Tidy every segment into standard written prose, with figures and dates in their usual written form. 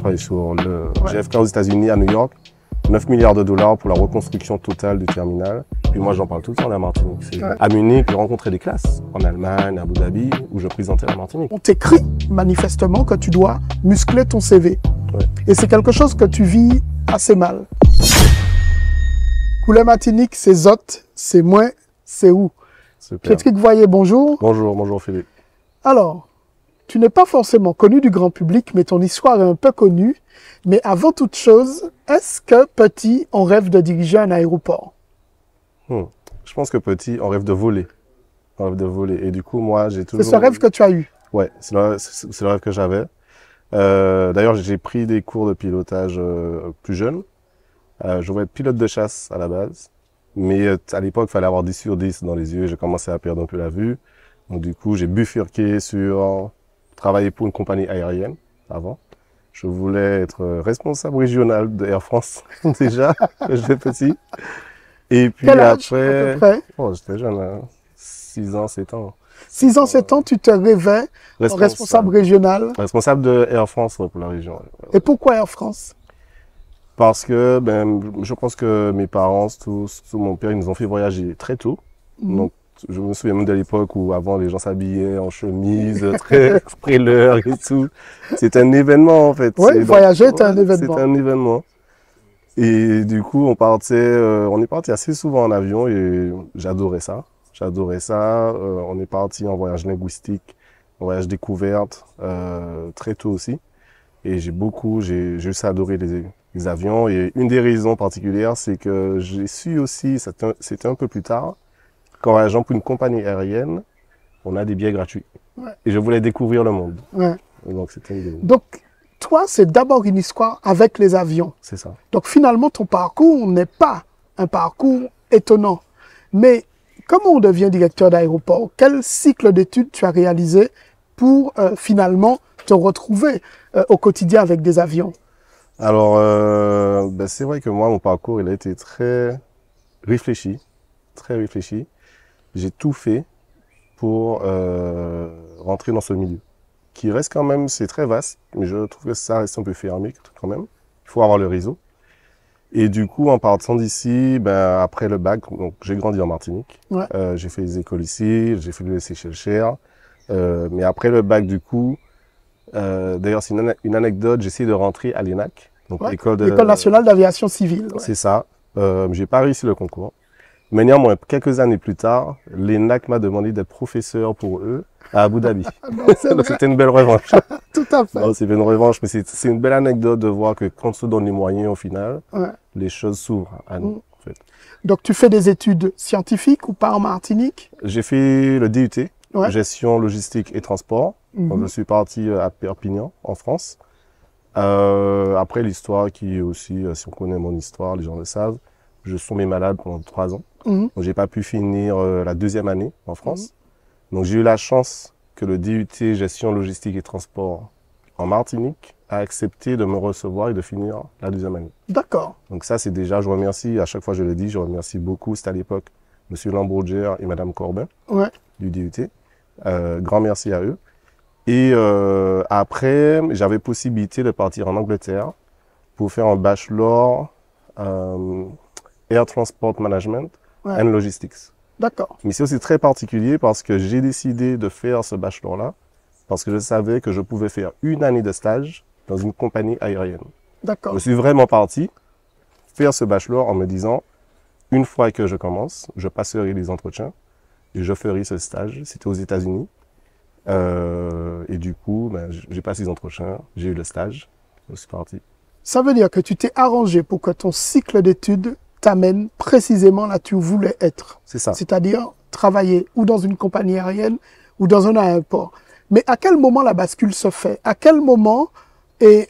travaillé sur le JFK aux États-Unis, à New York. 9 milliards de dollars pour la reconstruction totale du terminal. Puis moi, j'en parle tout le temps, la Martinique. À Munich, j'ai rencontré des classes, en Allemagne, à Abu Dhabi, où je présentais la Martinique. On t'écrit manifestement que tu dois muscler ton CV. Ouais. Et c'est quelque chose que tu vis assez mal. Couler Martinique, c'est Zot, c'est moi, c'est où? Super. Patrick Voyer, bonjour. Bonjour Philippe. Alors, tu n'es pas forcément connu du grand public, mais ton histoire est un peu connue. Mais avant toute chose, est-ce que petit, on rêve de diriger un aéroport? Je pense que petit, on rêve de voler. On rêve de voler. Et du coup, moi, j'ai toujours... C'est ce rêve que tu as eu? Ouais, c'est le rêve que j'avais. D'ailleurs, j'ai pris des cours de pilotage plus jeune. Je voulais être pilote de chasse à la base. Mais à l'époque, il fallait avoir 10 sur 10 dans les yeux. J'ai commencé à perdre un peu la vue. Donc du coup, j'ai bifurqué sur travailler pour une compagnie aérienne avant. Je voulais être responsable régional de Air France déjà, quand j'étais petit. Et puis Quel âge, après, à peu près? oh, j'étais jeune, hein, 6 ans, 7 ans. 6 ans, 7 ans, tu te rêvais responsable régional. Responsable de Air France pour la région. Ouais. Et pourquoi Air France? Parce que je pense que mes parents, tout mon père, ils nous ont fait voyager très tôt. Donc je me souviens même de l'époque où avant les gens s'habillaient en chemise, très après l'heure et tout. C'est un événement en fait. Oui, voyager est un événement. C'est un événement. Et du coup, on est parti assez souvent en avion et j'adorais ça. J'adorais ça. On est parti en voyage linguistique, en voyage découverte, très tôt aussi. Et j'ai juste adoré les avions. Et une des raisons particulières, c'est que j'ai su aussi, c'était un peu plus tard, qu'en voyageant pour une compagnie aérienne, on a des billets gratuits. Ouais. Et je voulais découvrir le monde. Ouais. Donc, c'était une idée. Donc, toi, c'est d'abord une histoire avec les avions. C'est ça. Donc, finalement, ton parcours n'est pas un parcours étonnant. Mais comment on devient directeur d'aéroport? Quel cycle d'études tu as réalisé pour finalement te retrouver au quotidien avec des avions? Alors, c'est vrai que moi, mon parcours, il a été très réfléchi. Très réfléchi. J'ai tout fait pour rentrer dans ce milieu, qui reste quand même, c'est très vaste, mais je trouve que ça reste un peu fermé quand même. Il faut avoir le réseau. Et du coup, en partant d'ici, après le bac, donc j'ai grandi en Martinique. Ouais. J'ai fait les écoles ici, j'ai fait le Seychelles. Mais après le bac, du coup, d'ailleurs, c'est une anecdote, j'ai essayé de rentrer à l'ENAC, donc l'École nationale d'aviation civile. Ouais. C'est ça. J'ai pas réussi le concours. Mais néanmoins, quelques années plus tard, l'ENAC m'a demandé d'être professeur pour eux à Abu Dhabi. Donc c'était une belle revanche. Tout à fait. C'était une revanche, mais c'est une belle anecdote de voir que quand on se donne les moyens, au final, les choses s'ouvrent à nous. En fait. Donc tu fais des études scientifiques ou pas en Martinique? J'ai fait le DUT, gestion logistique et transport. Donc, je suis parti à Perpignan, en France. Après l'histoire qui est aussi, si on connaît mon histoire, les gens le savent, je suis tombé malade pendant 3 ans. Donc, j'ai pas pu finir la 2e année en France. Donc, j'ai eu la chance que le DUT gestion logistique et transport en Martinique a accepté de me recevoir et de finir la 2e année. D'accord. Donc, ça, c'est déjà, je remercie, à chaque fois je le dis, je remercie beaucoup. C'était à l'époque Monsieur Lambourger et Madame Corbin du DUT. Grand merci à eux. Et après, j'avais possibilité de partir en Angleterre pour faire un bachelor Air Transport Management and Logistics. D'accord. Mais c'est aussi très particulier parce que j'ai décidé de faire ce bachelor-là parce que je savais que je pouvais faire 1 année de stage dans une compagnie aérienne. D'accord. Je suis vraiment parti faire ce bachelor en me disant, une fois que je commence, je passerai les entretiens et je ferai ce stage. C'était aux États-Unis. Et du coup, j'ai passé les entretiens, j'ai eu le stage, je suis parti. Ça veut dire que tu t'es arrangé pour que ton cycle d'études t'amène précisément là où tu voulais être. C'est ça. C'est-à-dire travailler ou dans une compagnie aérienne ou dans un aéroport. Mais à quel moment la bascule se fait? À quel moment et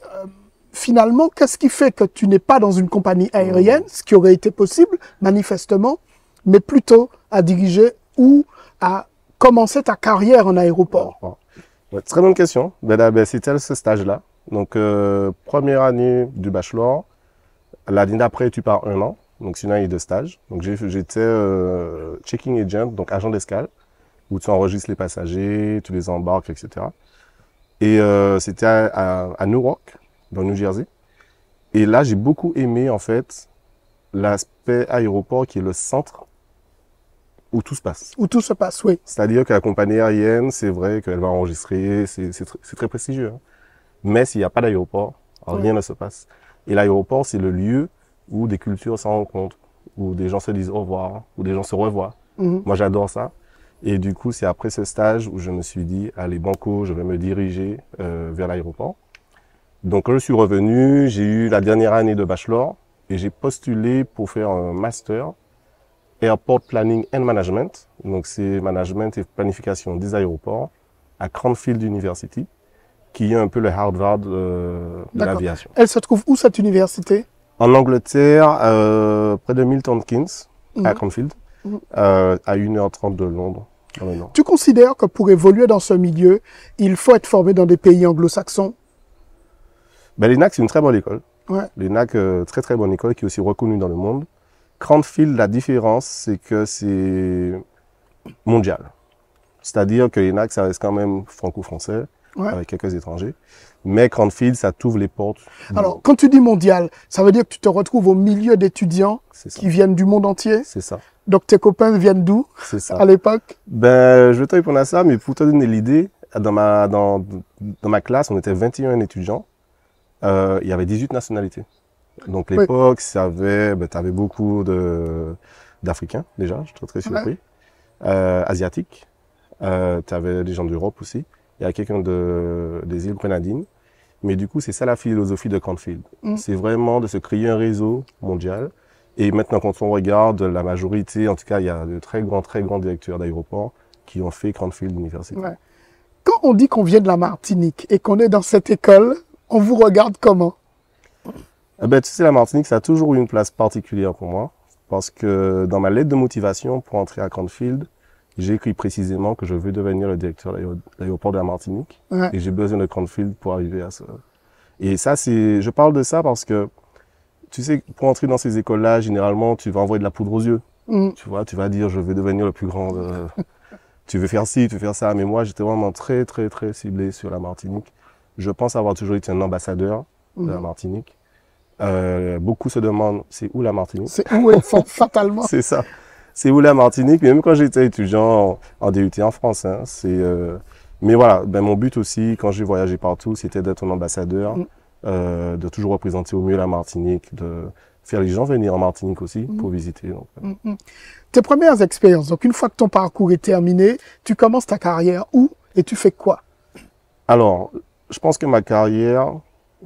finalement, qu'est-ce qui fait que tu n'es pas dans une compagnie aérienne, ce qui aurait été possible, manifestement, mais plutôt à diriger ou à commencer ta carrière en aéroport? Ouais, très bonne question. C'était ce stage-là. Donc, première année du bachelor. L'année d'après, tu pars 1 an. Donc, c'est une année de stage. Donc, j'étais checking agent, donc agent d'escale, où tu enregistres les passagers, tu les embarques, etc. Et c'était à Newark, dans le New Jersey. Et là, j'ai beaucoup aimé, en fait, l'aspect aéroport qui est le centre où tout se passe. Où tout se passe, oui. C'est-à-dire que la compagnie aérienne, c'est vrai qu'elle va enregistrer, c'est très prestigieux. Hein. Mais s'il n'y a pas d'aéroport, rien ne se passe. Et l'aéroport, c'est le lieu où des cultures se rencontrent, où des gens se disent au revoir, où des gens se revoient. Moi, j'adore ça. Et du coup, c'est après ce stage où je me suis dit, allez, banco, je vais me diriger vers l'aéroport. Donc, quand je suis revenu, j'ai eu la dernière année de bachelor et j'ai postulé pour faire un master Airport Planning and Management. Donc, c'est management et planification des aéroports à Cranfield University, qui est un peu le Harvard de l'aviation. Elle se trouve où, cette université? En Angleterre, près de Milton Keynes, à Cranfield, à 1h30 de Londres. Tu considères que pour évoluer dans ce milieu, il faut être formé dans des pays anglo-saxons? Ben, l'ENAC, c'est une très bonne école. Ouais. L'ENAC, très très bonne école qui est aussi reconnue dans le monde. Cranfield, la différence, c'est que c'est mondial. C'est-à-dire que l'ENAC, ça reste quand même franco-français, avec quelques étrangers. Mais Cranfield, ça t'ouvre les portes. Alors, quand tu dis mondial, ça veut dire que tu te retrouves au milieu d'étudiants qui viennent du monde entier? C'est ça. Donc, tes copains viennent d'où à l'époque? Ben, je vais te répondre à ça, mais pour te donner l'idée, dans ma classe, on était 21 étudiants. Il y avait 18 nationalités. Donc, l'époque, t'avais beaucoup d'Africains, déjà, je suis très surpris. Asiatiques. T'avais des gens d'Europe aussi. Il y a quelqu'un des îles Grenadines. Mais du coup, c'est ça la philosophie de Cranfield. C'est vraiment de se créer un réseau mondial. Et maintenant, quand on regarde la majorité, en tout cas, il y a de très grands directeurs d'aéroports qui ont fait Cranfield University. Ouais. Quand on dit qu'on vient de la Martinique et qu'on est dans cette école, on vous regarde comment? Ben, tu sais, la Martinique, ça a toujours eu une place particulière pour moi. Parce que dans ma lettre de motivation pour entrer à Cranfield, j'ai écrit précisément que je veux devenir le directeur de l'aéroport de la Martinique. Et j'ai besoin de Cranfield pour arriver à ça. Et ça, je parle de ça parce que, tu sais, pour entrer dans ces écoles-là, généralement, tu vas envoyer de la poudre aux yeux. Tu vois, tu vas dire, je veux devenir le plus grand. Tu veux faire ci, tu veux faire ça. Mais moi, j'étais vraiment très, très, très ciblé sur la Martinique. Je pense avoir toujours été un ambassadeur de la Martinique. Beaucoup se demandent, c'est où la Martinique? C'est où, fatalement. C'est ça. C'est où la Martinique? Même quand j'étais étudiant en DUT en France. Hein, mais voilà, ben, mon but aussi, quand j'ai voyagé partout, c'était d'être un ambassadeur, de toujours représenter au mieux la Martinique, de faire les gens venir en Martinique aussi pour visiter. Donc, Tes premières expériences, donc une fois que ton parcours est terminé, tu commences ta carrière où et tu fais quoi? Alors, je pense que ma carrière,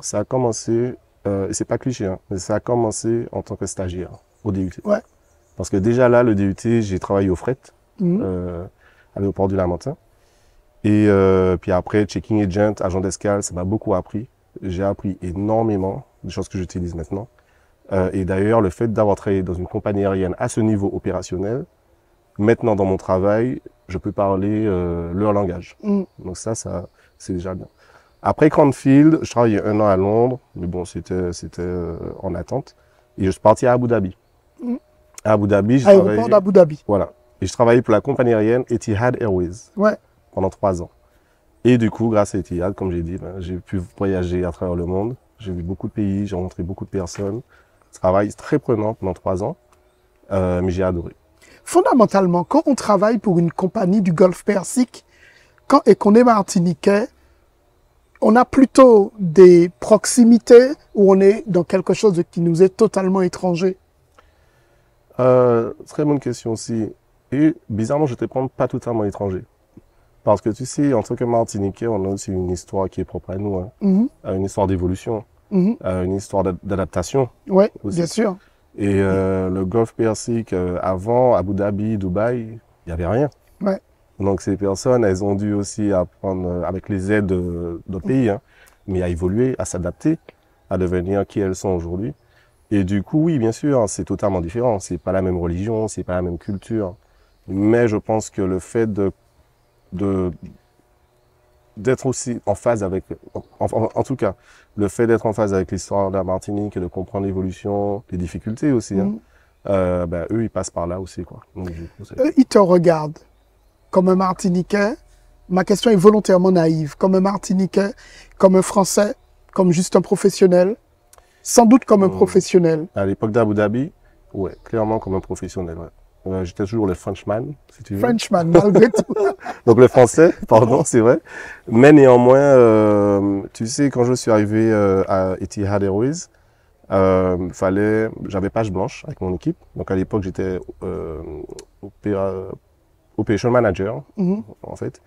ça a commencé, et c'est pas cliché, hein, mais ça a commencé en tant que stagiaire au DUT. Parce que déjà là, le DUT, j'ai travaillé au fret, à l'aéroport du Lamentin. Et puis après, checking agent, agent d'escale, ça m'a beaucoup appris. J'ai appris énormément des choses que j'utilise maintenant. Et d'ailleurs, le fait d'avoir travaillé dans une compagnie aérienne à ce niveau opérationnel, maintenant dans mon travail, je peux parler leur langage. Donc ça, c'est déjà bien. Après Cranfield, je travaillais 1 an à Londres, mais bon, c'était en attente. Et je suis parti à Abu Dhabi. À Abu Dhabi, j'ai travaillé... Aéroport d'Abu Dhabi. Voilà. Et je travaillais pour la compagnie aérienne Etihad Airways. Pendant 3 ans. Et du coup, grâce à Etihad, comme j'ai dit, ben, j'ai pu voyager à travers le monde. J'ai vu beaucoup de pays, j'ai rencontré beaucoup de personnes. Travail très prenant pendant 3 ans, mais j'ai adoré. Fondamentalement, quand on travaille pour une compagnie du Golfe Persique et qu'on est martiniquais, on a plutôt des proximités ou on est dans quelque chose qui nous est totalement étranger? Très bonne question aussi. Et bizarrement, je ne te réponds pas totalement étranger. Parce que tu sais, en tant que Martiniquais, on a aussi une histoire qui est propre à nous. Hein. Une histoire d'évolution, une histoire d'adaptation. Oui, bien sûr. Et le Golfe Persique, avant Abu Dhabi, Dubaï, il n'y avait rien. Donc ces personnes, elles ont dû aussi apprendre, avec les aides d'autres pays, hein, mais à évoluer, à s'adapter, à devenir qui elles sont aujourd'hui. Et du coup, oui, bien sûr, c'est totalement différent. C'est pas la même religion, c'est pas la même culture. Mais je pense que le fait d'être aussi en phase avec, en tout cas, le fait d'être en phase avec l'histoire de la Martinique et de comprendre l'évolution, les difficultés aussi, hein, ben, eux, ils passent par là aussi, quoi. Donc, du coup, eux, ils te regardent comme un Martiniquais. Ma question est volontairement naïve. Comme un Martiniquais, comme un Français, comme juste un professionnel? Sans doute comme un professionnel. À l'époque d'Abu Dhabi, ouais, clairement comme un professionnel. Ouais. J'étais toujours le Frenchman, si tu veux. Frenchman, malgré tout. Donc le français, pardon, c'est vrai. Mais néanmoins, tu sais, quand je suis arrivé à Etihad Airways, j'avais page blanche avec mon équipe. Donc à l'époque, j'étais Operation Manager, en fait.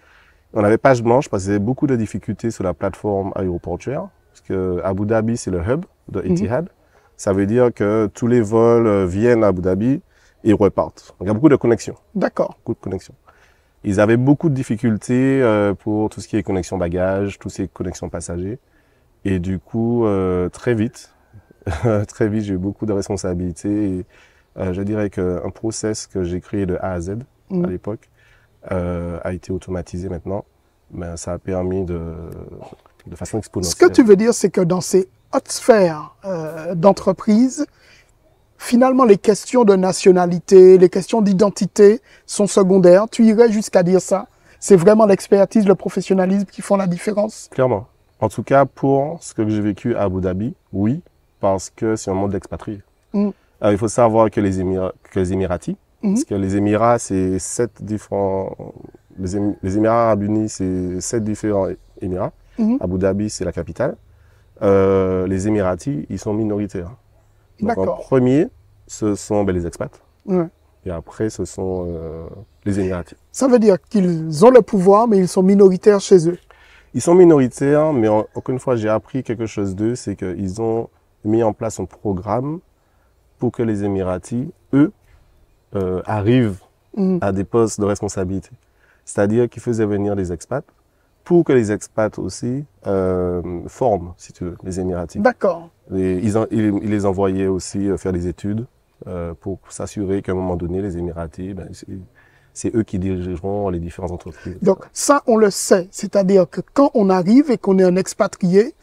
On avait page blanche parce qu'il y avait beaucoup de difficultés sur la plateforme aéroportuaire. Parce que Abu Dhabi, c'est le hub de Etihad. Ça veut dire que tous les vols viennent à Abu Dhabi et repartent. Donc, il y a beaucoup de connexions. D'accord. Beaucoup de connexions. Ils avaient beaucoup de difficultés pour tout ce qui est connexion bagages, tout ce qui est connexion passagers. Et du coup, très vite, j'ai eu beaucoup de responsabilités. Et, je dirais qu'un process que j'ai créé de A à Z à l'époque a été automatisé maintenant. Mais ça a permis de façon exponentielle. Ce que tu veux dire, c'est que dans ces hautes sphères d'entreprise, finalement, les questions de nationalité, les questions d'identité sont secondaires. Tu irais jusqu'à dire ça? C'est vraiment l'expertise, le professionnalisme qui font la différence? Clairement. En tout cas, pour ce que j'ai vécu à Abu Dhabi, oui, parce que c'est un monde d'expatriés. Il faut savoir que les Émiratis, parce que les Émirats, c'est 7 différents... Les Émirats Arabes Unis, c'est 7 différents Émirats. Abu Dhabi, c'est la capitale. Les Émiratis, ils sont minoritaires. Donc en premier, ce sont les expats. Et après, ce sont les Émiratis. Ça veut dire qu'ils ont le pouvoir, mais ils sont minoritaires chez eux. Ils sont minoritaires, mais encore une fois, j'ai appris quelque chose d'eux, c'est qu'ils ont mis en place un programme pour que les Émiratis, eux, arrivent à des postes de responsabilité. C'est-à-dire qu'ils faisaient venir des expats pour que les expats aussi forment, si tu veux, les Émiratis. D'accord. Ils les envoyaient aussi faire des études pour s'assurer qu'à un moment donné, les Émiratis, c'est eux qui dirigeront les différentes entreprises. Donc ça, on le sait. C'est-à-dire que quand on arrive et qu'on est un expatrié,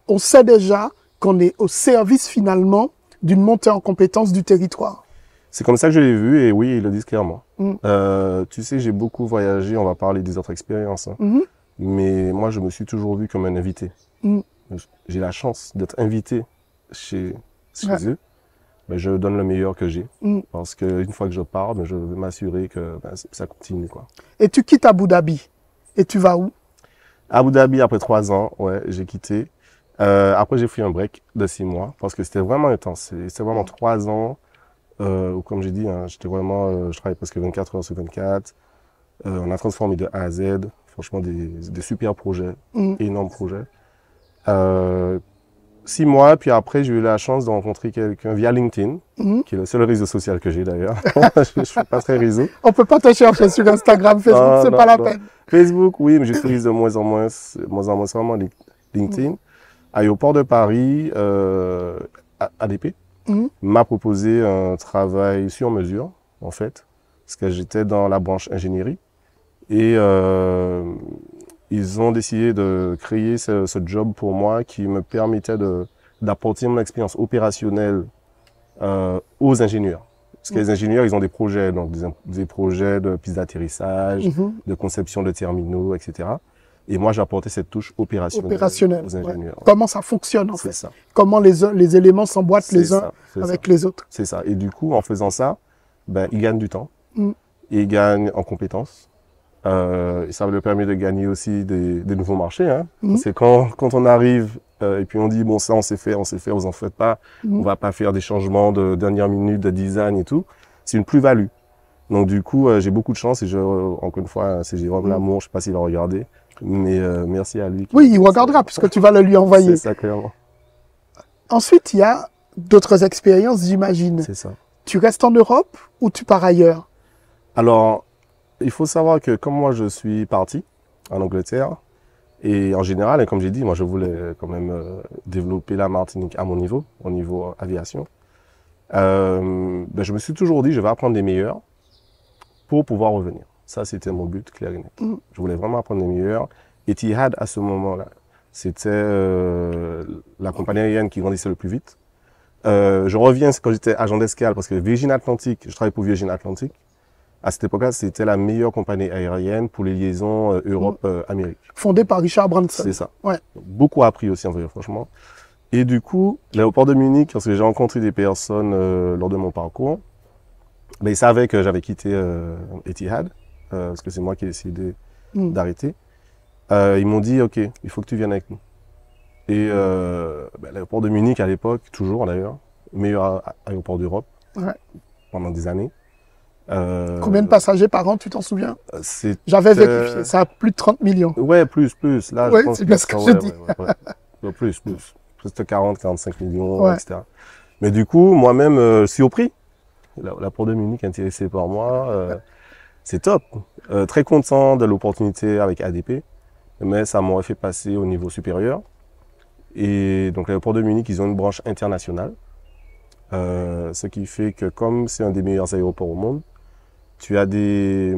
on sait déjà qu'on est au service finalement d'une montée en compétence du territoire. C'est comme ça que je l'ai vu et oui, ils le disent clairement. Tu sais, j'ai beaucoup voyagé, on va parler des autres expériences. Mais moi, je me suis toujours vu comme un invité. J'ai la chance d'être invité chez eux. Mais je donne le meilleur que j'ai. Parce qu'une fois que je pars, je veux m'assurer que ça continue, quoi. Et tu quittes Abu Dhabi. Et tu vas où? Abu Dhabi, après 3 ans, ouais, j'ai quitté. Après, j'ai pris un break de 6 mois parce que c'était vraiment intense. C'était vraiment 3 ans. Comme j'ai dit, hein, j'étais vraiment, je travaillais presque 24 heures sur 24. On a transformé de A à Z. Franchement, des super projets, énormes projets. 6 mois, puis après, j'ai eu la chance de rencontrer quelqu'un via LinkedIn, qui est le seul réseau social que j'ai d'ailleurs. Je ne suis pas très réseau. On peut pas te chercher sur Instagram, Facebook, c'est pas la peine. Facebook, oui, mais j'utilise de moins en moins, vraiment LinkedIn. À l'aéroport de Paris, ADP, m'a proposé un travail sur mesure, en fait, parce que j'étais dans la branche ingénierie. Et ils ont décidé de créer ce job pour moi qui me permettait d'apporter mon expérience opérationnelle aux ingénieurs. Parce que les ingénieurs, ils ont des projets, donc des projets de pistes d'atterrissage, de conception de terminaux, etc. Et moi, j'apportais cette touche opérationnelle aux ingénieurs. Ouais. Comment ça fonctionne, en fait. Ça. Comment les éléments s'emboîtent les uns avec les autres. C'est ça. Et du coup, en faisant ça, ils gagnent du temps. Ils gagnent en compétences. Et ça me permet de gagner aussi des nouveaux marchés. Hein. C'est quand on arrive et puis on dit, bon, ça, on sait faire, vous en faites pas. On va pas faire des changements de dernière minute, de design et tout. C'est une plus-value. Donc, du coup, j'ai beaucoup de chance et encore une fois, c'est Jérôme Lamour, je sais pas s'il va regarder, mais merci à lui. Oui, il regardera puisque tu vas le lui envoyer. C'est ça, clairement. Ensuite, il y a d'autres expériences, j'imagine. C'est ça. Tu restes en Europe ou tu pars ailleurs? Alors, il faut savoir que comme moi, je suis parti en Angleterre, et en général, et comme j'ai dit, moi, je voulais quand même développer la Martinique à mon niveau, au niveau aviation. Je me suis toujours dit, je vais apprendre des meilleurs pour pouvoir revenir. Ça, c'était mon but, clair et net. Je voulais vraiment apprendre des meilleurs. Etihad, à ce moment-là, c'était la compagnie aérienne qui grandissait le plus vite. Je reviens quand j'étais agent d'escale, parce que Virgin Atlantic, je travaillais pour Virgin Atlantic. À cette époque-là, c'était la meilleure compagnie aérienne pour les liaisons Europe-Amérique. Fondée par Richard Branson. C'est ça. Ouais. Beaucoup appris aussi, en vrai, franchement. Et du coup, l'aéroport de Munich, parce que j'ai rencontré des personnes lors de mon parcours, ben, ils savaient que j'avais quitté Etihad, parce que c'est moi qui ai décidé d'arrêter. Ils m'ont dit, OK, il faut que tu viennes avec nous. Et ben, l'aéroport de Munich, à l'époque, toujours d'ailleurs, meilleur aéroport d'Europe pendant des années. Combien de passagers par an, tu t'en souviens? J'avais vérifié, ça a plus de 30 millions. Ouais, plus. Là, ouais, je pense c'est bien ce que je dis. Ouais. Plus. Plus de 40, 45 millions, etc. Mais du coup, moi-même, surpris. L'aéroport de Munich intéressé par moi, c'est top. Très content de l'opportunité avec ADP, mais ça m'aurait fait passer au niveau supérieur. Et donc l'aéroport de Munich, ils ont une branche internationale. Ce qui fait que comme c'est un des meilleurs aéroports au monde, tu as des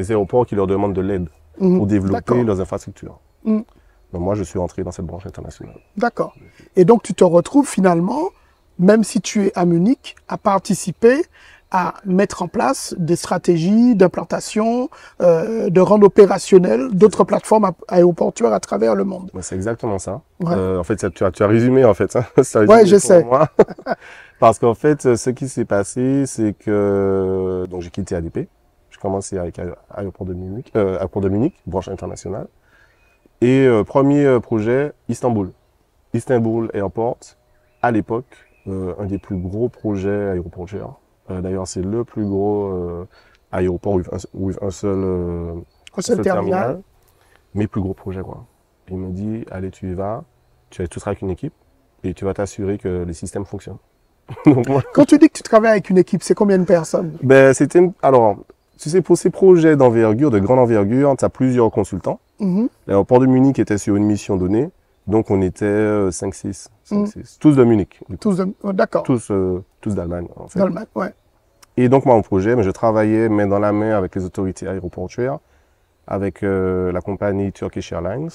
aéroports qui leur demandent de l'aide pour développer leurs infrastructures. Donc moi, je suis entré dans cette branche internationale. D'accord. Et donc tu te retrouves finalement, même si tu es à Munich, à participer à mettre en place des stratégies d'implantation, de rendre opérationnel d'autres plateformes aéroportuaires à travers le monde. Ouais, c'est exactement ça. Ouais. En fait, tu as résumé en fait. Hein. Ouais, je sais. Moi. Parce qu'en fait, ce qui s'est passé, c'est que donc j'ai quitté ADP. J'ai commencé avec aéroport de Munich, branche internationale. Et premier projet, Istanbul Airport. À l'époque, un des plus gros projets aéroportuaires. D'ailleurs, c'est le plus gros aéroport avec un seul terminal. Mais plus gros projet, quoi. Il me dit, allez, tu y vas, tu seras avec une équipe et tu vas t'assurer que les systèmes fonctionnent. Donc, moi... Quand tu dis que tu travailles avec une équipe, c'est combien de personnes? Ben, alors, tu sais, pour ces projets d'envergure, de grande envergure, tu as plusieurs consultants. L'aéroport de Munich était sur une mission donnée. Donc, on était 5-6. Tous de Munich. D'accord. Tous d'Allemagne, en fait. D'Allemagne, ouais. Et donc, moi, mon projet, je travaillais main dans la main avec les autorités aéroportuaires, avec la compagnie Turkish Airlines.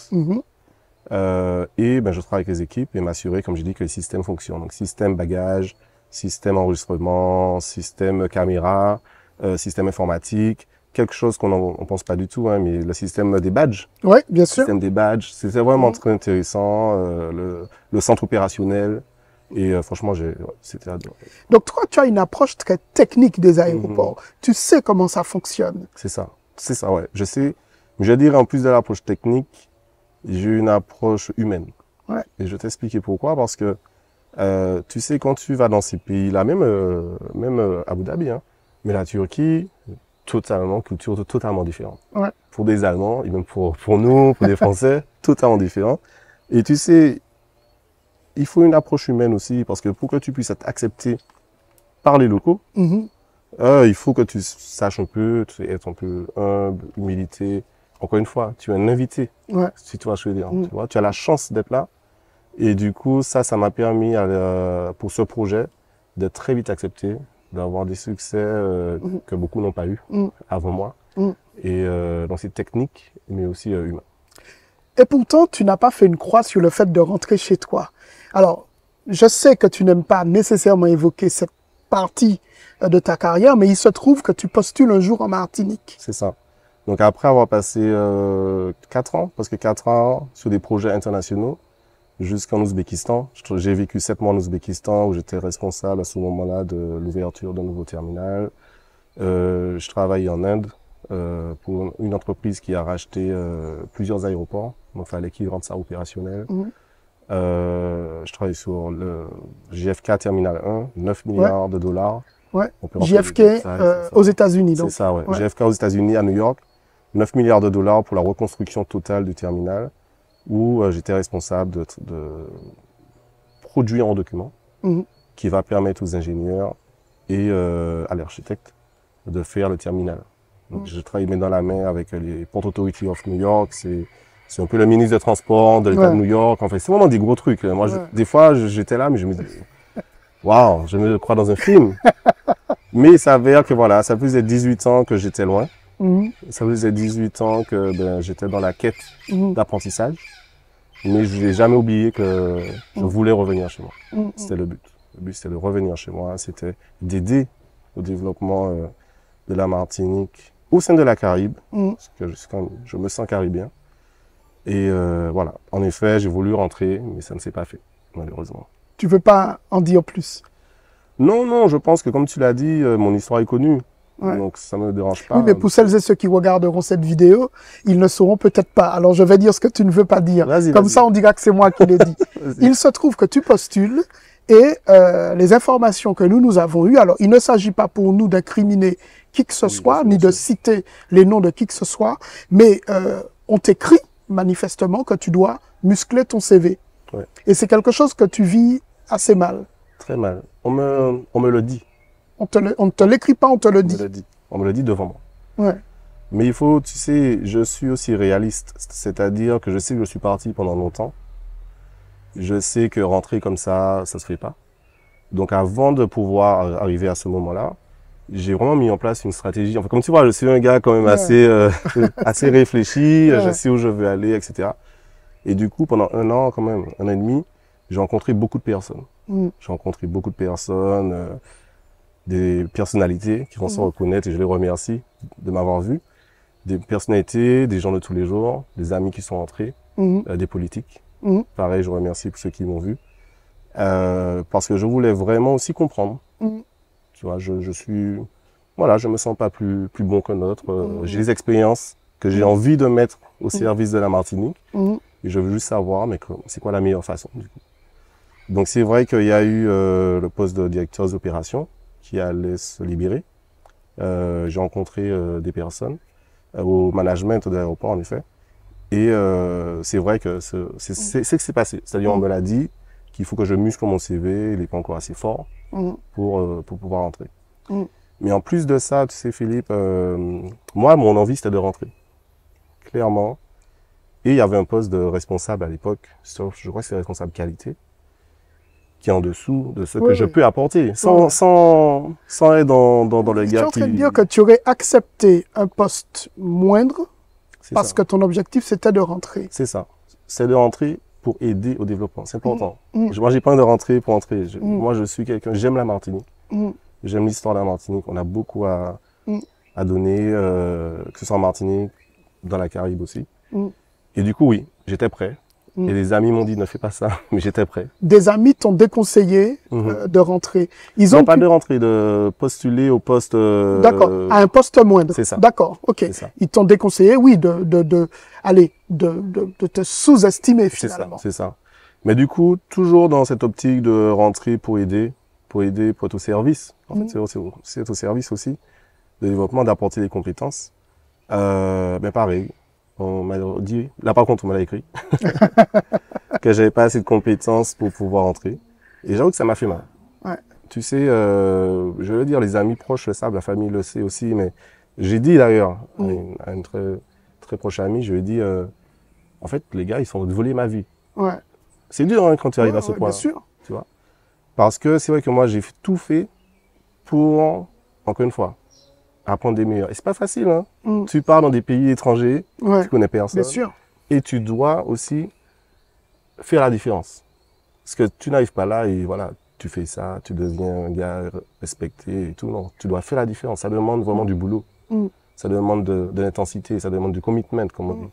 Et ben, je travaille avec les équipes et m'assurer, comme je dis, que les systèmes fonctionnent. Donc, système bagage, système enregistrement, système caméra, système informatique. Quelque chose qu'on ne pense pas du tout, hein, mais le système des badges. Oui, bien sûr. Le système des badges, c'était vraiment très intéressant. Le centre opérationnel. Et franchement, c'était adorable. Donc toi, tu as une approche très technique des aéroports. Tu sais comment ça fonctionne. C'est ça, ouais. Je sais. Je dirais en plus de l'approche technique, j'ai une approche humaine. Ouais. Et je vais t'expliquer pourquoi. Parce que, tu sais, quand tu vas dans ces pays-là, même Abu Dhabi, hein, mais la Turquie, culture totalement différente. Ouais. Pour des Allemands, et même pour nous, pour des Français, totalement différent. Et tu sais, il faut une approche humaine aussi, parce que pour que tu puisses être accepté par les locaux, il faut que tu saches un peu, être un peu humble, humilité. Encore une fois, tu es un invité, si tu vois ce que je veux dire. Tu vois, tu as la chance d'être là. Et du coup, ça m'a permis, pour ce projet, d'être très vite accepté, d'avoir des succès que beaucoup n'ont pas eu avant moi. Et donc c'est technique, mais aussi humain. Et pourtant, tu n'as pas fait une croix sur le fait de rentrer chez toi. Alors, je sais que tu n'aimes pas nécessairement évoquer cette partie de ta carrière, mais il se trouve que tu postules un jour en Martinique. C'est ça. Donc après avoir passé 4 ans, parce que 4 ans sur des projets internationaux, jusqu'en Ouzbékistan. J'ai vécu 7 mois en Ouzbékistan où j'étais responsable à ce moment-là de l'ouverture d'un nouveau terminal. Je travaillais en Inde pour une entreprise qui a racheté plusieurs aéroports. Donc il fallait qu'ils rendent ça opérationnel. Je travaille sur le JFK Terminal 1, 9 milliards de dollars. Ouais. JFK aux États-Unis. C'est ça, ouais. JFK aux États-Unis, à New York. 9 milliards de dollars pour la reconstruction totale du terminal, où j'étais responsable de produire un document qui va permettre aux ingénieurs et à l'architecte de faire le terminal. Donc, je travaille main dans la main avec les Port Authority of New York. C'est un peu le ministre des Transports de l'État de New York. En fait, c'est vraiment des gros trucs. Moi, des fois, j'étais là, mais je me dis, waouh, je me crois dans un film. Mais il s'avère que voilà, ça faisait 18 ans que j'étais loin. Ça faisait 18 ans que j'étais dans la quête d'apprentissage. Mais je n'ai jamais oublié que je voulais revenir chez moi. C'était le but. Le but, c'était de revenir chez moi. C'était d'aider au développement de la Martinique au sein de la Caraïbe, parce que je me sens caribien. Et voilà, en effet, j'ai voulu rentrer, mais ça ne s'est pas fait, malheureusement. Tu veux pas en dire plus? Non, non, je pense que comme tu l'as dit, mon histoire est connue. Ouais. Donc ça ne me dérange pas. Oui, mais pour celles et ceux qui regarderont cette vidéo, ils ne sauront peut-être pas. Alors je vais dire ce que tu ne veux pas dire. Comme ça, on dira que c'est moi qui l'ai dit. Il se trouve que tu postules et les informations que nous avons eues, alors il ne s'agit pas pour nous d'incriminer qui que ce soit, ni de citer les noms de qui que ce soit, mais on t'écrit manifestement que tu dois muscler ton CV. Ouais. Et c'est quelque chose que tu vis assez mal. Très mal. On me le dit. On ne te l'écrit pas, on te le dit. On me le dit devant moi. Ouais. Mais il faut, tu sais, je suis aussi réaliste. C'est-à-dire que je sais que je suis parti pendant longtemps. Je sais que rentrer comme ça se fait pas. Donc avant de pouvoir arriver à ce moment-là, j'ai vraiment mis en place une stratégie. Enfin, comme tu vois, je suis un gars quand même assez réfléchi. Je sais où je veux aller, etc. Et du coup, pendant 1 an, quand même, 1 an et demi, j'ai rencontré beaucoup de personnes. J'ai rencontré beaucoup de personnes, des personnalités qui vont se reconnaître et je les remercie de m'avoir vu. Des personnalités, des gens de tous les jours, des amis qui sont entrés, des politiques. Pareil, je remercie pour ceux qui m'ont vu. Parce que je voulais vraiment aussi comprendre. Tu vois, je suis, voilà, je me sens pas plus bon qu'un autre. J'ai des expériences que j'ai envie de mettre au service de la Martinique. Et je veux juste savoir, mais c'est quoi la meilleure façon, du coup. Donc, c'est vrai qu'il y a eu le poste de directeur d'opération qui allait se libérer. J'ai rencontré des personnes au management de l'aéroport, en effet. Et c'est vrai que c'est ce qui s'est passé. C'est-à-dire, on me l'a dit qu'il faut que je muscle mon CV, il n'est pas encore assez fort pour pouvoir rentrer. Mais en plus de ça, tu sais, Philippe, moi, mon envie, c'était de rentrer. Clairement. Et il y avait un poste de responsable à l'époque, je crois que c'est responsable qualité, qui est en dessous de ce que je peux apporter, sans être dans le gars qui... Tu es en train de dire que tu aurais accepté un poste moindre parce que ton objectif, c'était de rentrer. C'est ça. C'est de rentrer pour aider au développement. C'est important. Moi, j'ai pas envie de rentrer pour entrer. Moi, je suis quelqu'un... J'aime la Martinique. J'aime l'histoire de la Martinique. On a beaucoup à donner, que ce soit en Martinique, dans la Caraïbe aussi. Et du coup, oui, j'étais prêt. Et des amis m'ont dit, ne fais pas ça, mais j'étais prêt. Des amis t'ont déconseillé de rentrer. Ils ont pas de rentrer, de postuler au poste... D'accord, à un poste moindre. C'est ça. D'accord, ok. Ils t'ont déconseillé, oui, de te sous-estimer finalement. C'est ça. Mais du coup, toujours dans cette optique de rentrer pour aider, pour être au service. En fait, c'est être au service aussi, de développement, d'apporter des compétences. Mais pareil. On m'a dit, là par contre on me l'a écrit, que j'avais pas assez de compétences pour pouvoir entrer. Et j'avoue que ça m'a fait mal. Ouais. Tu sais, je veux dire, les amis proches le savent, la famille le sait aussi, mais j'ai dit d'ailleurs à une très, très proche amie, je lui ai dit, en fait, les gars, ils sont de voler ma vie. Ouais. C'est dur hein, quand tu arrives à ce point. Bien sûr. Tu vois. Parce que c'est vrai que moi, j'ai tout fait pour, encore une fois, apprendre des meilleurs. Et c'est pas facile, hein. Tu pars dans des pays étrangers, tu connais personne. Bien sûr. Et tu dois aussi faire la différence. Parce que tu n'arrives pas là et voilà, tu fais ça, tu deviens un gars respecté et tout. Non, tu dois faire la différence. Ça demande vraiment du boulot. Ça demande de l'intensité, ça demande du commitment, comme on dit.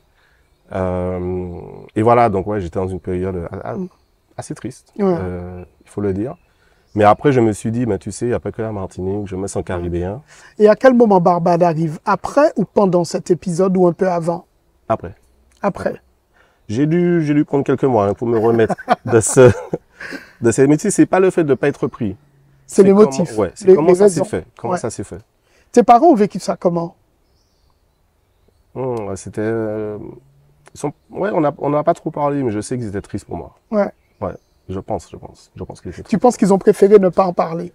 Et voilà, donc ouais, j'étais dans une période assez triste, il faut le dire. Mais après, je me suis dit, tu sais, il n'y a pas que la Martinique, je me sens caribéen. Et à quel moment Barbade arrive? Après ou pendant cet épisode ou un peu avant? Après. Après. J'ai dû prendre quelques mois pour me remettre de ces métiers. C'est pas le fait de ne pas être pris. C'est les motifs. Ouais, c'est comment ça s'est fait. Comment ça s'est fait. Tes parents ont vécu ça comment? C'était... Ouais, on n'a pas trop parlé, mais je sais qu'ils étaient tristes pour moi. Ouais. Ouais. Je pense qu'ils étaient tristes. Tu penses qu'ils ont préféré ne pas en parler?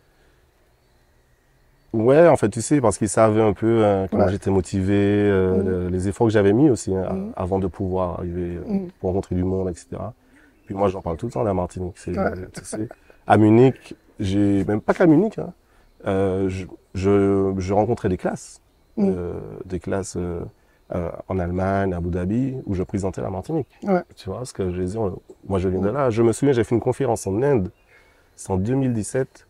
Ouais, en fait, tu sais, parce qu'ils savaient un peu comment j'étais motivé, les efforts que j'avais mis aussi avant de pouvoir arriver, pour rencontrer du monde, etc. Puis moi, j'en parle tout le temps de la Martinique. Tu sais. À Munich, même pas qu'à Munich, hein, je rencontrais des classes, en Allemagne, à Abu Dhabi, où je présentais la Martinique. Tu vois, parce que je disais, moi je viens de là. Je me souviens, j'ai fait une conférence en Inde, c'est en 2017,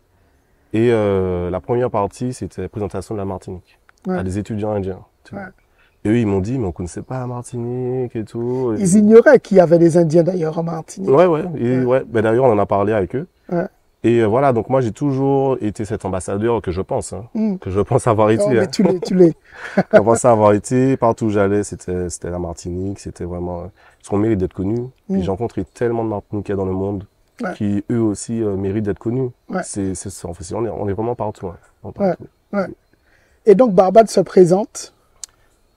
et la première partie, c'était la présentation de la Martinique. Ouais. à des étudiants indiens. Tu vois. Ouais. Et eux, ils m'ont dit, mais on connaissait pas la Martinique et tout. Ils ignoraient qu'il y avait des Indiens d'ailleurs en Martinique. Ouais, ouais. Et Ouais. ouais. Ben, d'ailleurs, on en a parlé avec eux. Ouais. Et voilà, donc moi, j'ai toujours été cet ambassadeur que je pense, hein, Mm. que je pense avoir Non, été. mais Hein. tu l'es. Je pense avoir été. Partout où j'allais, c'était la Martinique. C'était vraiment son mérite d'être connu. Puis j'ai rencontré tellement de Martiniquais dans le monde Ouais. qui, eux aussi, méritent d'être connus. Ouais. On est vraiment partout. Hein, vraiment Ouais. partout. Ouais. Et donc Barbade se présente.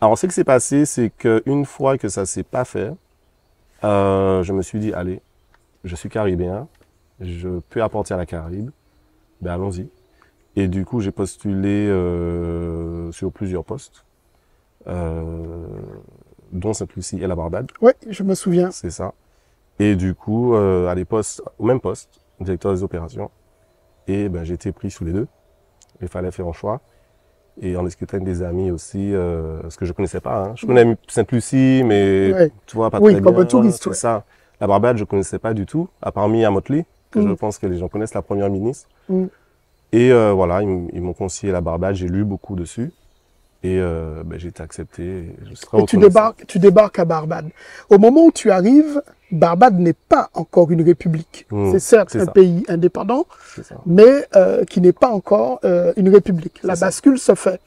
Alors, ce qui s'est passé, c'est qu'une fois que ça s'est pas fait, je me suis dit, allez, je suis caribéen, je peux apporter à la Caraïbe, ben allons-y. Et du coup, j'ai postulé sur plusieurs postes, dont Sainte-Lucie et la Barbade, Oui, je me souviens. c'est ça. Et du coup, au même poste, directeur des opérations, et ben j'ai été pris sous les deux. Il fallait faire un choix. Et en discutant avec des amis aussi, ce que je connaissais pas. Hein. Je connais Sainte-Lucie, mais Ouais. tu vois, pas Oui, très comme bien. un touriste, C'est ouais. ça. La Barbade, je connaissais pas du tout, à part Mia Mottley, que je pense que les gens connaissent, la première ministre. Mm. Et voilà, ils m'ont conseillé la Barbade, j'ai lu beaucoup dessus. Et ben, j'ai été accepté. Et je suis très Et tu reconnaissant. débarques à Barbade. Au moment où tu arrives, Barbade n'est pas encore une république. Mm. C'est certes C'est un ça. pays indépendant, C'est ça. mais qui n'est pas encore une république. La C'est ça. bascule se fait.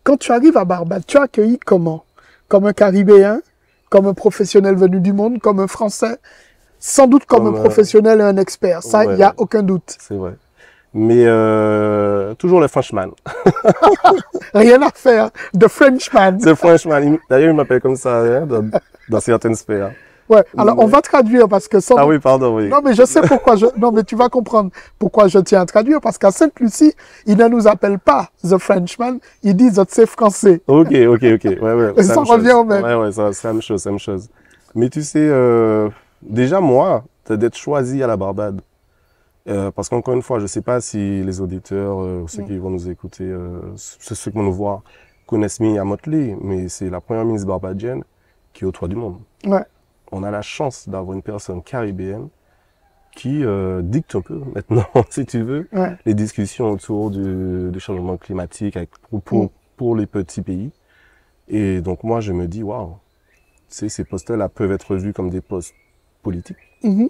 Quand tu arrives à Barbade, tu es accueilli comment? Comme un Caribéen, comme un professionnel venu du monde, comme un Français, sans doute comme un Comme, professionnel et un expert. Ça, il ouais, n'y a ouais. aucun doute. C'est vrai. Mais toujours le Frenchman. Rien à faire. The Frenchman. C'est le Frenchman. D'ailleurs, il m'appelle comme ça hein, dans certaines sphères. Ouais. Alors, on Mais- va traduire parce que sans Ah doute- oui, pardon, oui. Non, mais je sais pourquoi non, mais tu vas comprendre pourquoi je tiens à traduire. Parce qu'à Sainte-Lucie, il ne nous appelle pas The Frenchman. Il dit The français. Ok. Ouais, ouais. Et c'est ça la même revient chose. au même. Ouais, c'est la même chose, c'est la même chose. Mais tu sais, déjà, moi, d'être choisi à la Barbade, parce qu'encore une fois, je sais pas si les auditeurs, ou ceux qui vont nous écouter, ceux qui vont nous voir, connaissent Mia Mottley, mais c'est la première ministre barbadienne qui est au toit du monde. Ouais. On a la chance d'avoir une personne caribéenne qui dicte un peu maintenant, si tu veux, Ouais. les discussions autour du changement climatique pour les petits pays. Et donc moi, je me dis, waouh, tu sais, ces postes-là peuvent être vus comme des postes politiques. Mhm.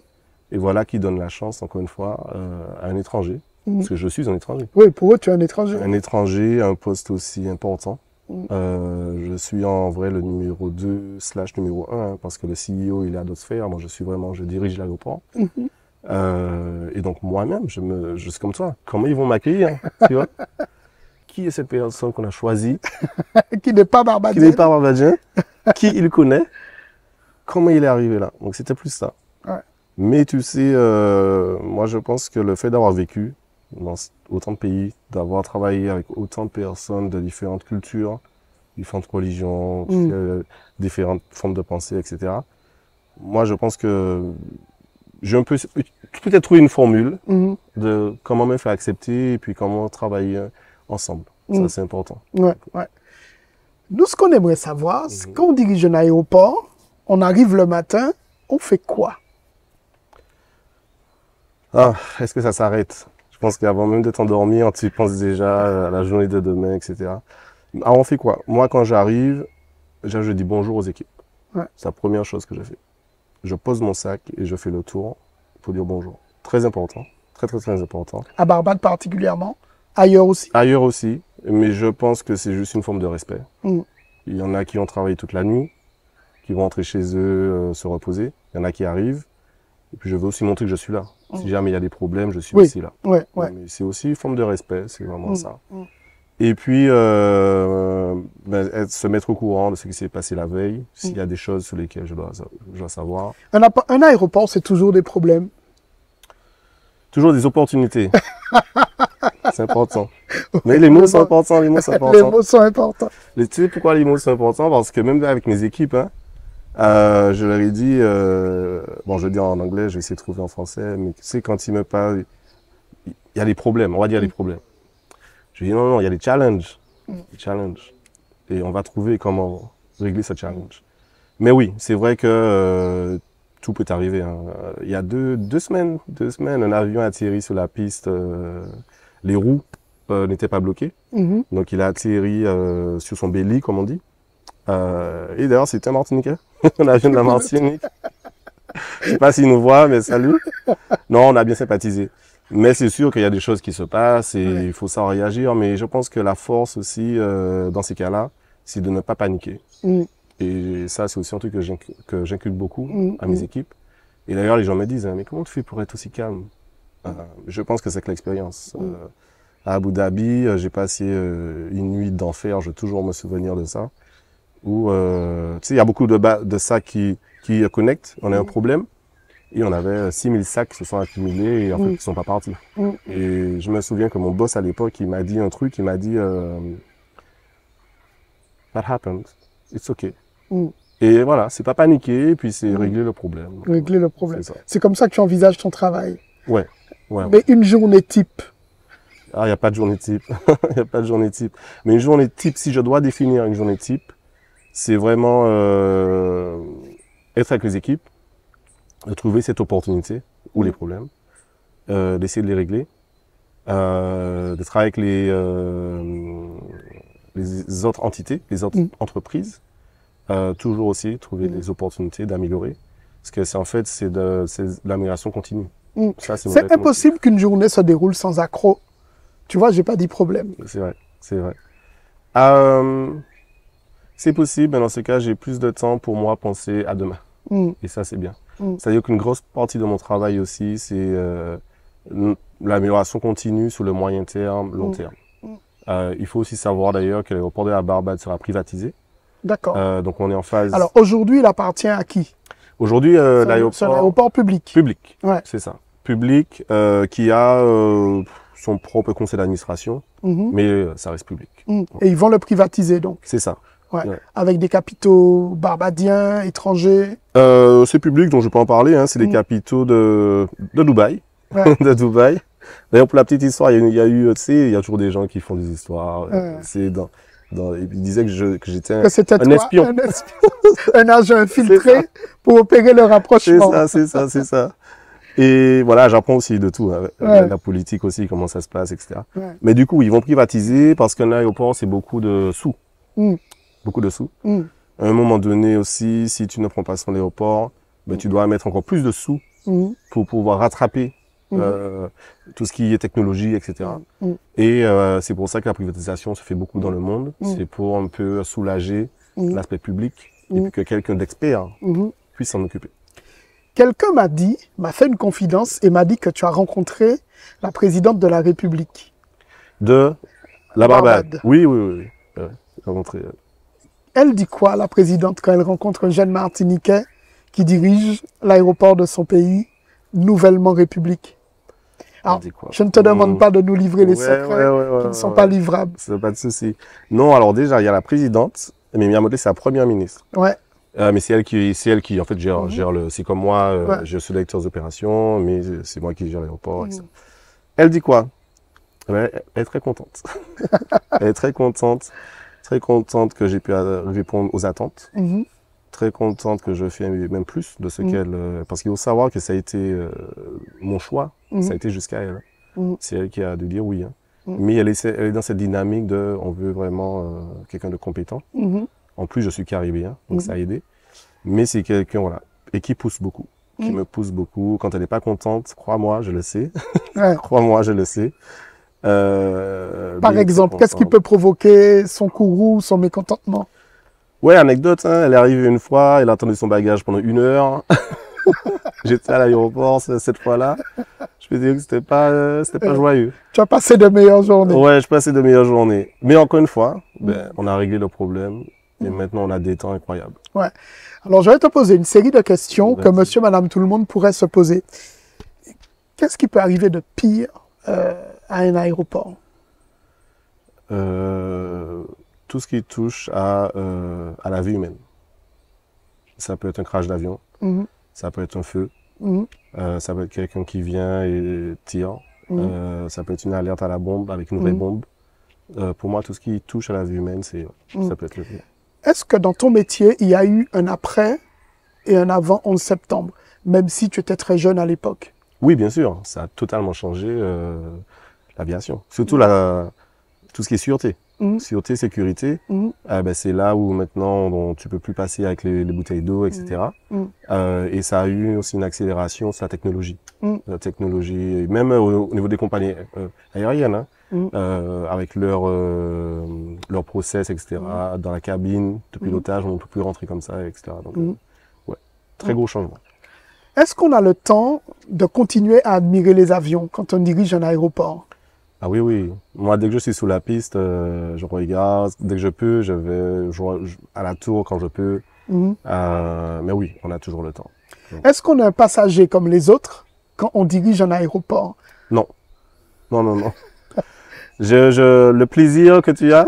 Et voilà qui donne la chance, encore une fois, à un étranger, parce que je suis un étranger. Oui, pour eux, tu es un étranger. Un étranger, un poste aussi important. Je suis en vrai le numéro 2/numéro 1, hein, parce que le CEO, il est à d'autres sphères. Moi, je dirige l'aéroport. Et donc, moi-même, je suis comme toi. Comment ils vont m'accueillir, tu vois? Qui est cette personne qu'on a choisie, Qui n'est pas qui barbadien. n'est pas barbadien, qui il connaît, comment il est arrivé là? Donc, c'était plus ça. Ouais. Mais tu sais, moi, je pense que le fait d'avoir vécu dans autant de pays, d'avoir travaillé avec autant de personnes de différentes cultures, différentes religions, tu sais, différentes formes de pensée, etc. Moi, je pense que j'ai un peu peut-être trouvé une formule Mhm. de comment me faire accepter et puis comment travailler ensemble. Ça, c'est important. Ouais, ouais. Nous, ce qu'on aimerait savoir, c'est quand on dirige un aéroport, on arrive le matin, on fait quoi? Ah, est-ce que ça s'arrête? Je pense qu'avant même de t'endormir, tu penses déjà à la journée de demain, etc. Alors, on fait quoi? Moi, quand j'arrive, déjà, je dis bonjour aux équipes. Ouais. C'est la première chose que je fais. Je pose mon sac et je fais le tour pour dire bonjour. Très important. Très important. À Barbade particulièrement, ailleurs aussi. Ailleurs aussi, mais je pense que c'est juste une forme de respect. Mm. Il y en a qui ont travaillé toute la nuit, qui vont rentrer chez eux, se reposer. Il y en a qui arrivent. Et puis je veux aussi montrer que je suis là. Si jamais il y a des problèmes, je suis Oui. aussi là. Ouais, ouais. Mais c'est aussi une forme de respect, c'est vraiment ça. Mm. Et puis, se mettre au courant de ce qui s'est passé la veille, s'il y a des choses sur lesquelles je dois savoir. Un aéroport, c'est toujours des problèmes. Toujours des opportunités. C'est important. Mais les mots sont importants, les mots sont Les importants. mots sont importants. Tu sais pourquoi les mots sont importants? Parce que même avec mes équipes, hein, je leur ai dit, bon, je vais dire en anglais, je vais essayer de trouver en français, mais tu sais, quand ils me parlent, il y a des problèmes, on va dire des problèmes. Je dis non, il y a des challenges. Des challenges. Et on va trouver comment régler ce challenge. Mais oui, c'est vrai que tout peut arriver. Hein. Il y a deux semaines, un avion a atterri sur la piste, les roues n'était pas bloqué. Mhm. Donc, il a atterri sur son belly, comme on dit. Et d'ailleurs, c'était un Martiniquais. On a vient de la Martinique. Je sais pas s'il nous voit, mais salut. Non, on a bien sympathisé. Mais c'est sûr qu'il y a des choses qui se passent et il faut savoir réagir. Mais je pense que la force aussi, dans ces cas-là, c'est de ne pas paniquer. Et ça, c'est aussi un truc que j'inculque beaucoup à mes équipes. Et d'ailleurs, les gens me disent, mais comment tu fais pour être aussi calme? Je pense que c'est que l'expérience. À Abu Dhabi, j'ai passé une nuit d'enfer, je vais toujours me souvenir de ça. Où, tu sais, il y a beaucoup de sacs qui connectent, on a un problème. Et on avait 6000 sacs qui se sont accumulés et en fait, ils sont pas partis. Et je me souviens que mon boss à l'époque, il m'a dit un truc, il m'a dit, That happened, it's okay. Et voilà, c'est pas paniquer, puis c'est régler le problème. Régler le problème. C'est comme ça que tu envisages ton travail. Ouais. Mais une journée type. Ah, il n'y a pas de journée type. Il n'y a pas de journée type. Mais une journée type, si je dois définir une journée type, c'est vraiment être avec les équipes, de trouver cette opportunité ou les problèmes, d'essayer de les régler, de travailler avec les autres entités, les autres entreprises, toujours aussi trouver des opportunités d'améliorer. Parce que c'est en fait, c'est de l'amélioration continue. C'est impossible qu'une journée se déroule sans accroc. Tu vois, j'ai pas dit problème. C'est vrai, c'est vrai. C'est possible, mais dans ce cas, j'ai plus de temps pour moi penser à demain. Et ça, c'est bien. C'est-à-dire qu'une grosse partie de mon travail aussi, c'est l'amélioration continue sur le moyen terme, long terme. Il faut aussi savoir d'ailleurs que l'aéroport de la Barbade sera privatisé. D'accord. Donc on est en phase... Alors aujourd'hui, il appartient à qui? Aujourd'hui, l'aéroport... C'est un aéroport public. Public, ouais. C'est ça. Public, qui a son propre conseil d'administration, mais ça reste public. Et ils vont le privatiser donc? C'est ça. Ouais. Avec des capitaux barbadiens, étrangers? C'est public, donc je peux en parler. Hein, c'est les capitaux de Dubaï. De Dubaï. D'ailleurs, pour la petite histoire, il y a eu, tu sais, il y a toujours des gens qui font des histoires. C'est ils disaient que j'étais un espion. Un agent infiltré pour opérer le rapprochement. C'est ça. Et voilà, j'apprends aussi de tout, hein, la politique aussi, comment ça se passe, etc. Mais du coup, ils vont privatiser parce qu'un aéroport, c'est beaucoup de sous. Beaucoup de sous. À un moment donné aussi, si tu ne prends pas son aéroport, ben, tu dois mettre encore plus de sous pour pouvoir rattraper tout ce qui est technologie, etc. Et c'est pour ça que la privatisation se fait beaucoup dans le monde. C'est pour un peu soulager l'aspect public et puis que quelqu'un d'expert puisse s'en occuper. Quelqu'un m'a fait une confidence et m'a dit que tu as rencontré la présidente de la République. De la Barbade. Oui. Rencontré. Elle dit quoi, la présidente, quand elle rencontre un jeune Martiniquais qui dirige l'aéroport de son pays, nouvellement République? Alors, je ne te demande pas de nous livrer les secrets qui ne sont pas livrables. C'est pas de souci. Non, alors déjà, il y a la présidente, mais Miamoté, c'est la première ministre. Mais c'est elle qui, en fait, gère le, c'est comme moi, je suis directeur d'opération, mais c'est moi qui gère l'aéroport, etc. Elle dit quoi? Elle est très contente. Elle est très contente que j'ai pu répondre aux attentes. Très contente que je fais même plus de ce qu'elle... Parce qu'il faut savoir que ça a été mon choix, ça a été jusqu'à elle. C'est elle qui a dû dire oui. Hein. Mais elle est dans cette dynamique de... On veut vraiment quelqu'un de compétent. En plus, je suis caribéen, donc ça a aidé. Mais c'est quelqu'un, voilà, et qui pousse beaucoup. Qui me pousse beaucoup. Quand elle n'est pas contente, crois-moi, je le sais. Crois-moi, je le sais. Par exemple, qu'est-ce qui peut provoquer son courroux, son mécontentement? Ouais, anecdote, hein, elle est arrivée une fois, elle a attendu son bagage pendant 1 heure. J'étais à l'aéroport cette fois-là. Je peux dire que c'était pas joyeux. Tu as passé de meilleures journées. Ouais, je passais de meilleures journées. Mais encore une fois, on a réglé le problème et maintenant on a des temps incroyables. Ouais. Alors, je vais te poser une série de questions que monsieur, madame, tout le monde pourrait se poser. Qu'est-ce qui peut arriver de pire à un aéroport? Tout ce qui touche à la vie humaine. Ça peut être un crash d'avion, ça peut être un feu, ça peut être quelqu'un qui vient et tire, ça peut être une alerte à la bombe avec une vraie bombe. Pour moi, tout ce qui touche à la vie humaine, ça peut être le pire. Est-ce que dans ton métier, il y a eu un après et un avant 11 septembre, même si tu étais très jeune à l'époque? Oui, bien sûr, ça a totalement changé l'aviation. Surtout tout ce qui est sûreté. Sûreté, sécurité, ben, c'est là où maintenant tu peux plus passer avec les bouteilles d'eau, etc. Et ça a eu aussi une accélération sur la technologie. La technologie, même au niveau des compagnies aériennes, hein, avec leur process, etc. Dans la cabine de pilotage, on ne peut plus rentrer comme ça, etc. Donc, ouais, très gros changement. Est-ce qu'on a le temps de continuer à admirer les avions quand on dirige un aéroport? Ah oui, oui. Moi, dès que je suis sous la piste, je regarde. Dès que je peux, je vais à la tour quand je peux. Mais oui, on a toujours le temps. Est-ce qu'on est un passager comme les autres quand on dirige un aéroport? Non. Non, non, non. Le plaisir que tu as,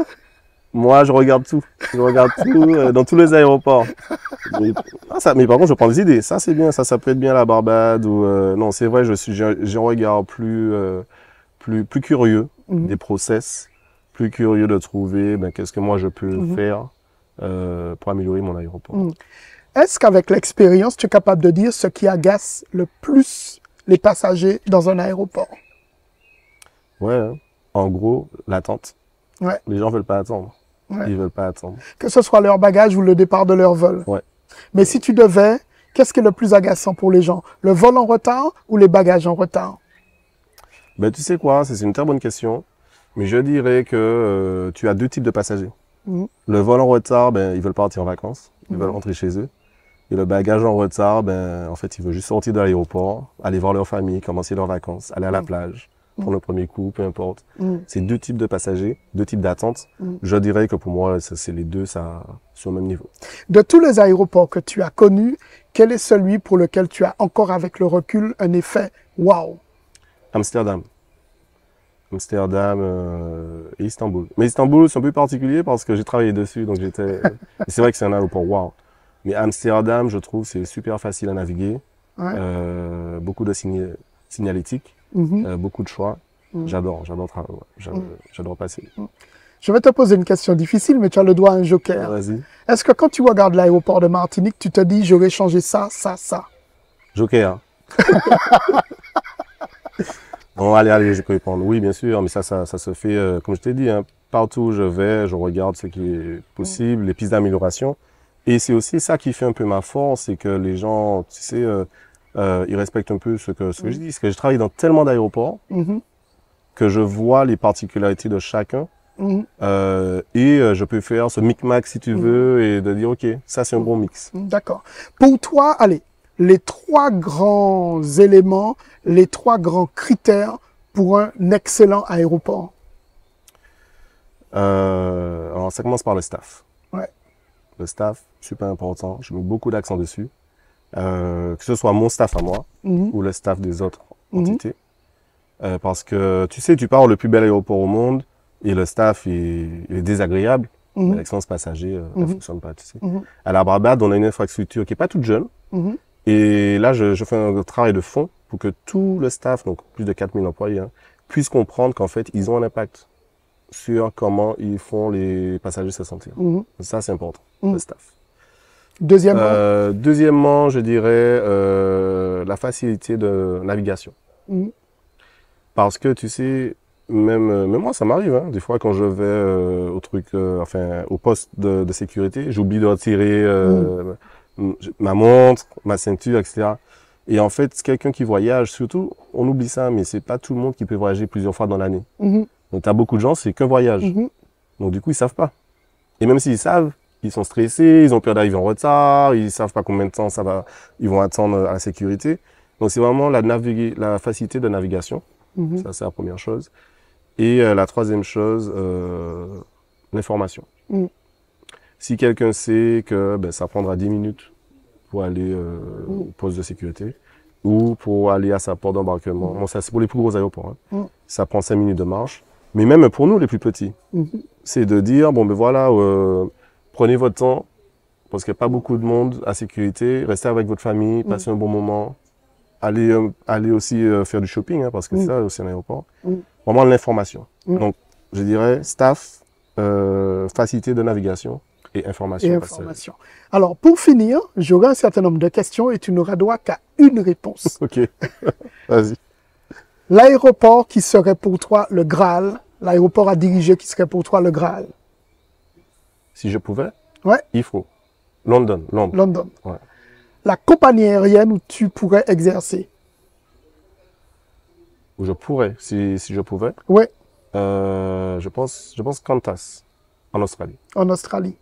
moi, je regarde tout. Je regarde tout dans tous les aéroports. Mais par contre, je prends des idées. Ça, c'est bien. Ça peut être bien la Barbade. Ou, non, c'est vrai, je regarde plus curieux des process, plus curieux de trouver qu'est-ce que moi je peux faire pour améliorer mon aéroport. Est-ce qu'avec l'expérience, tu es capable de dire ce qui agace le plus les passagers dans un aéroport? Ouais, hein. En gros, l'attente. Ouais. Les gens veulent pas attendre. Ouais. Ils veulent pas attendre. Que ce soit leur bagage ou le départ de leur vol. Ouais. Mais si tu devais, qu'est-ce qui est le plus agaçant pour les gens? Le vol en retard ou les bagages en retard? Ben, tu sais quoi, c'est une très bonne question. Mais je dirais que tu as deux types de passagers. Le vol en retard, ben, ils veulent partir en vacances. Ils veulent rentrer chez eux. Et le bagage en retard, ben, en fait, ils veulent juste sortir de l'aéroport, aller voir leur famille, commencer leurs vacances, aller à la plage, prendre le premier coup, peu importe. C'est deux types de passagers, deux types d'attentes. Je dirais que pour moi, c'est les deux, ça, sur le même niveau. De tous les aéroports que tu as connus, quel est celui pour lequel tu as encore avec le recul un effet wow? Amsterdam. Amsterdam et Istanbul. Mais Istanbul, c'est un peu particulier parce que j'ai travaillé dessus, donc c'est vrai que c'est un aéroport wow. Mais Amsterdam, je trouve, c'est super facile à naviguer. Ouais. Beaucoup de signalétique, beaucoup de choix. J'adore passer. Je vais te poser une question difficile, mais tu as le droit à un joker. Vas-y. Est-ce que quand tu regardes l'aéroport de Martinique, tu te dis, j'aurais changé ça, ça, ça? Joker. Bon, allez, je peux répondre. Oui, bien sûr, mais ça se fait, comme je t'ai dit, hein, partout où je vais, je regarde ce qui est possible, les pistes d'amélioration. Et c'est aussi ça qui fait un peu ma force, c'est que les gens, tu sais, ils respectent un peu ce que je dis. Parce que je travaille dans tellement d'aéroports que je vois les particularités de chacun. Et je peux faire ce micmac si tu veux et de dire, OK, ça c'est un bon mix. D'accord. Pour toi, allez, les trois grands éléments, les trois grands critères pour un excellent aéroport? Alors, ça commence par le staff. Ouais. Le staff, super important. Je mets beaucoup d'accent dessus. Que ce soit mon staff à moi ou le staff des autres entités. Parce que, tu sais, tu pars le plus bel aéroport au monde et le staff est désagréable. L'expérience passager ne fonctionne pas, tu sais. À la Barbade, on a une infrastructure qui est pas toute jeune. Et là, je fais un travail de fond pour que tout le staff, donc plus de 4000 employés, hein, puisse comprendre qu'en fait, ils ont un impact sur comment ils font les passagers se sentir. Ça, c'est important, le staff. Deuxièmement, je dirais la facilité de navigation. Parce que, tu sais, même moi, ça m'arrive, hein, des fois, quand je vais au poste de sécurité, j'oublie de retirer ma montre, ma ceinture, etc. Et en fait, quelqu'un qui voyage, surtout, on oublie ça, mais c'est pas tout le monde qui peut voyager plusieurs fois dans l'année. Donc, t'as beaucoup de gens, c'est qu'un voyage. Donc, du coup, ils savent pas. Et même s'ils savent, ils sont stressés, ils ont peur d'arriver en retard, ils savent pas combien de temps ils vont attendre à la sécurité. Donc, c'est vraiment la facilité de navigation. Ça, c'est la première chose. Et la troisième chose, l'information. Si quelqu'un sait que ça prendra 10 minutes pour aller au poste de sécurité ou pour aller à sa porte d'embarquement, bon, ça c'est pour les plus gros aéroports, hein. Ça prend 5 minutes de marche. Mais même pour nous, les plus petits, c'est de dire, bon ben voilà, prenez votre temps, parce qu'il n'y a pas beaucoup de monde à sécurité, restez avec votre famille, passez un bon moment, allez aussi faire du shopping, hein, parce que c'est ça aussi un aéroport. Vraiment l'information. Donc, je dirais staff, facilité de navigation et information. Alors, pour finir, j'aurai un certain nombre de questions et tu n'auras droit qu'à une réponse. OK. Vas-y. L'aéroport qui serait pour toi le Graal l'aéroport à diriger qui serait pour toi le Graal? Si je pouvais, Ouais, Heathrow. London. London. Ouais. La compagnie aérienne où tu pourrais exercer? Où je pourrais, si je pouvais. Ouais, Je pense Qantas, en Australie. en Australie.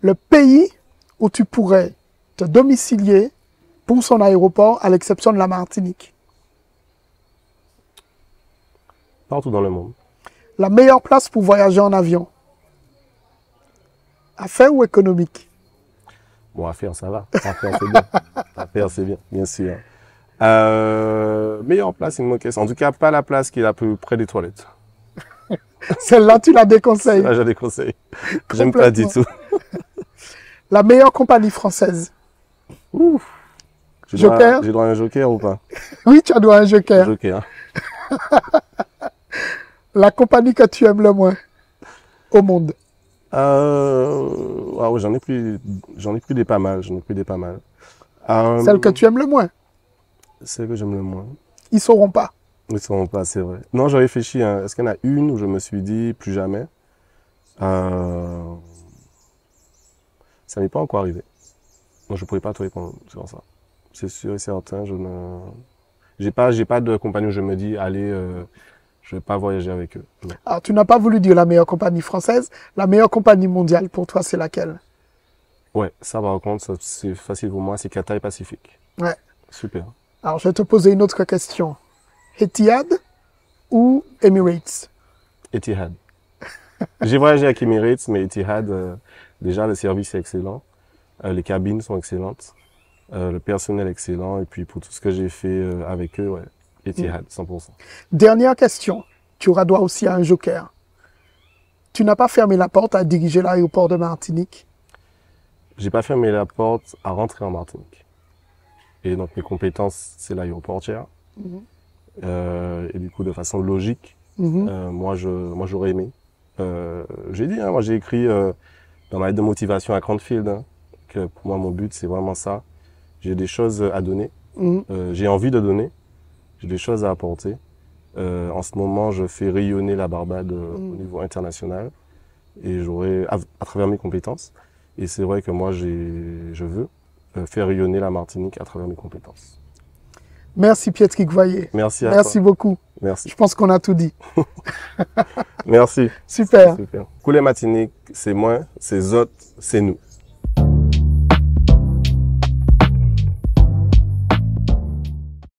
Le pays où tu pourrais te domicilier pour son aéroport, à l'exception de la Martinique? Partout dans le monde. La meilleure place pour voyager en avion? Affaires ou économique? Bon, affaire, ça va. Affaire, c'est bien. Affaire, c'est bien, bien sûr. Meilleure place, il me manque. En tout cas, pas la place qui est la plus près des toilettes. Celle-là, tu la déconseilles. Là, j'ai des conseils. J'aime pas du tout. La meilleure compagnie française? Ouf. Joker? J'ai droit à un joker ou pas? Oui, tu as droit à un joker. Joker. La compagnie que tu aimes le moins au monde? Ah ouais, j'en ai pris des pas mal. Celle que tu aimes le moins? Celle que j'aime le moins. Ils sauront pas. Ils sont pas, c'est vrai. Non, j'ai réfléchi. Hein. Est-ce qu'il y en a une où je me suis dit plus jamais? Ça m'est pas encore arrivé. Donc je pourrais pas te répondre sur ça. C'est sûr et certain. J'ai pas de compagnie où je me dis allez, je vais pas voyager avec eux. Non. Alors, tu n'as pas voulu dire la meilleure compagnie française. La meilleure compagnie mondiale pour toi, c'est laquelle? Ouais, ça par contre, c'est facile pour moi. C'est Cathay Pacific. Ouais. Super. Alors, je vais te poser une autre question. Etihad ou Emirates? Etihad. J'ai voyagé avec Emirates, mais Etihad, déjà le service est excellent, les cabines sont excellentes, le personnel est excellent, et puis pour tout ce que j'ai fait avec eux, ouais, Etihad, 100%. Dernière question. Tu auras droit aussi à un joker. Tu n'as pas fermé la porte à diriger l'aéroport de Martinique? J'ai pas fermé la porte à rentrer en Martinique. Et donc mes compétences, c'est l'aéroportière. Et du coup, de façon logique, moi j'aurais aimé. J'ai dit, hein, moi j'ai écrit dans ma lettre de motivation à Cranfield, hein, que pour moi mon but c'est vraiment ça. J'ai des choses à donner, j'ai envie de donner, j'ai des choses à apporter. En ce moment, je fais rayonner la Barbade au niveau international et j'aurai à travers mes compétences. Et c'est vrai que moi je veux faire rayonner la Martinique à travers mes compétences. Merci Pietri Gvoyer. Merci à toi. Merci beaucoup. Merci. Je pense qu'on a tout dit. Merci. Super. Super. Couler Martinique, c'est moi, c'est autres, c'est nous.